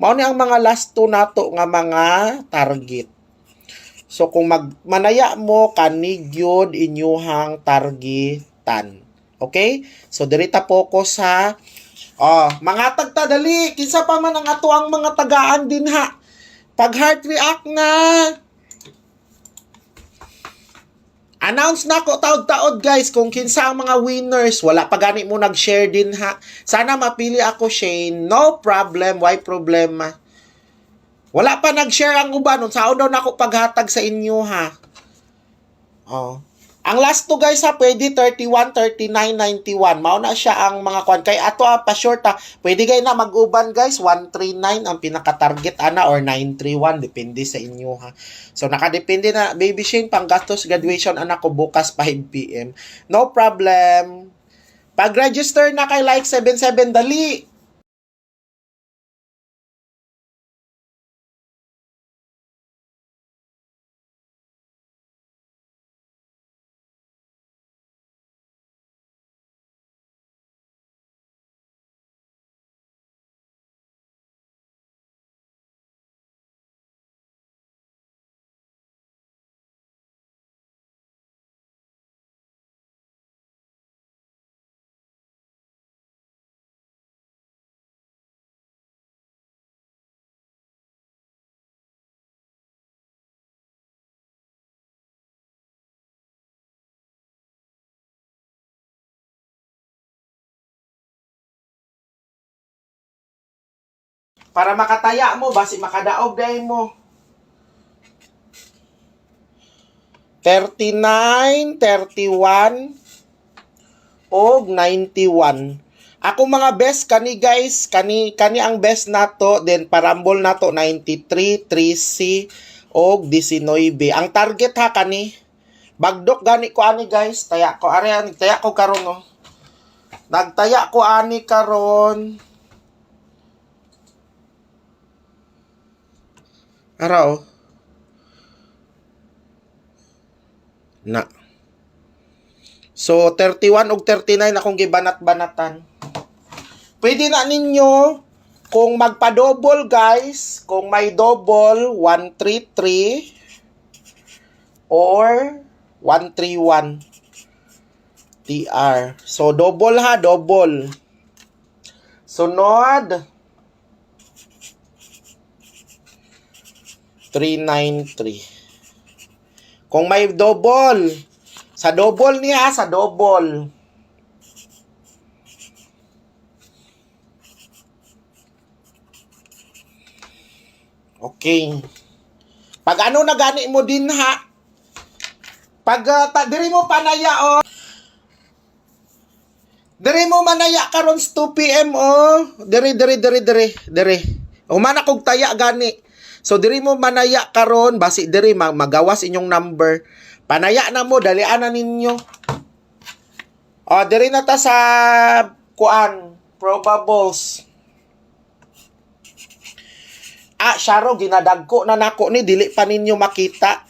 Mao ni ang mga last two nato nga mga target. So kung manaya mo kani gyud inyuhang targetan. Okay? So diri ta focus sa mga tagtadali kinsa pa man ang ato ang mga tagaan din ha. Pag heart react na announce na ko taod-taod guys kung kinsa ang mga winners. Wala pa gani mo nag-share din ha. Sana mapili ako Shane. No problem. Why problema? Wala pa nag-share ang uban. Unsaon daw nako paghatag sa inyo ha. Ang last to guys ha, pwede 31, 39, 91. Mao na siya ang mga kwan. Kay ato pa short ha. Pwede kayo na mag-uban guys. 139 ang pinaka-target ana or 931. Depende sa inyo ha. So nakadepende na Baby Shane pang gastos graduation anak ko bukas 5 PM. No problem. Pag-register na kay like 77 dali. Para makataya mo, basi makadaog dahil mo. 39, 31, o 91. Ako mga best kani guys, kani ang best nato, then parambol nato 93, 3C og 19. Ang target ha kani bagdok gani ko ani guys, taya ko ari taya ko karon no. Nagtaya ko ani karon. Ara na. So 31 ug 39 akong gibanat-banatan. Pwede na ninyo kung magpa-double guys, kung may double 133 or 131 TR. So double ha, double. Sunod 393. Kung may double, sa double niya, sa double. Okay. Pag ano na gani mo din ha, pag diri mo panaya diri mo manaya karon 2 PM diri. Humana kog taya gani. So diri mo manaya karon basi diri magawas inyong number. Panaya na mo dalian na ninyo. Diri na ta sa kuan probables. Syaro ginadagko na nako ni dili pa ninyo makita.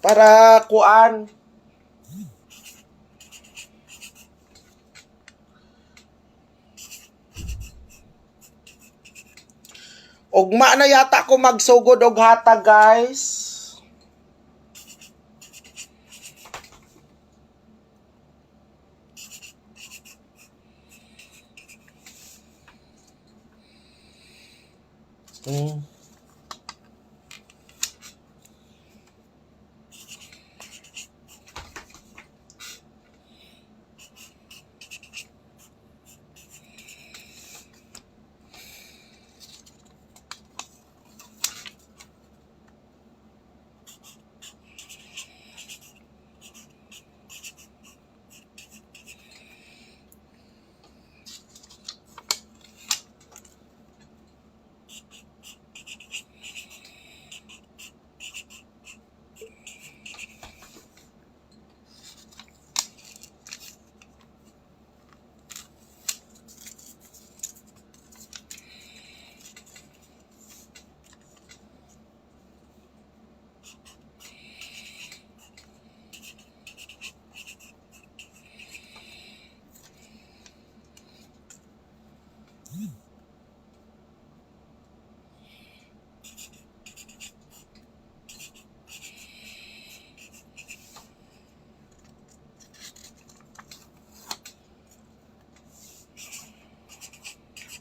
Para kuan. Ugma na yata ko magsugod og hatag guys.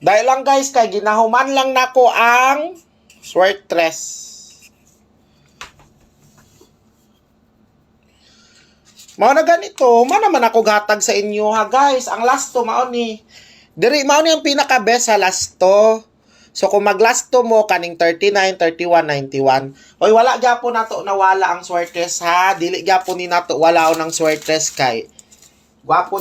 Dahil lang guys, kay ginahuman lang nako ang sweatress. Mao na ganito, naman ako gatag sa inyo ha guys. Ang lasto mao ni. Diri mao ni ang pinaka best sa lasto. So kung maglasto mo kaning 39, 31, 91. Oy wala gyapon nato nawala ang sweatress ha. Dili gyapon ni nato wala ng sweatress kay gwapo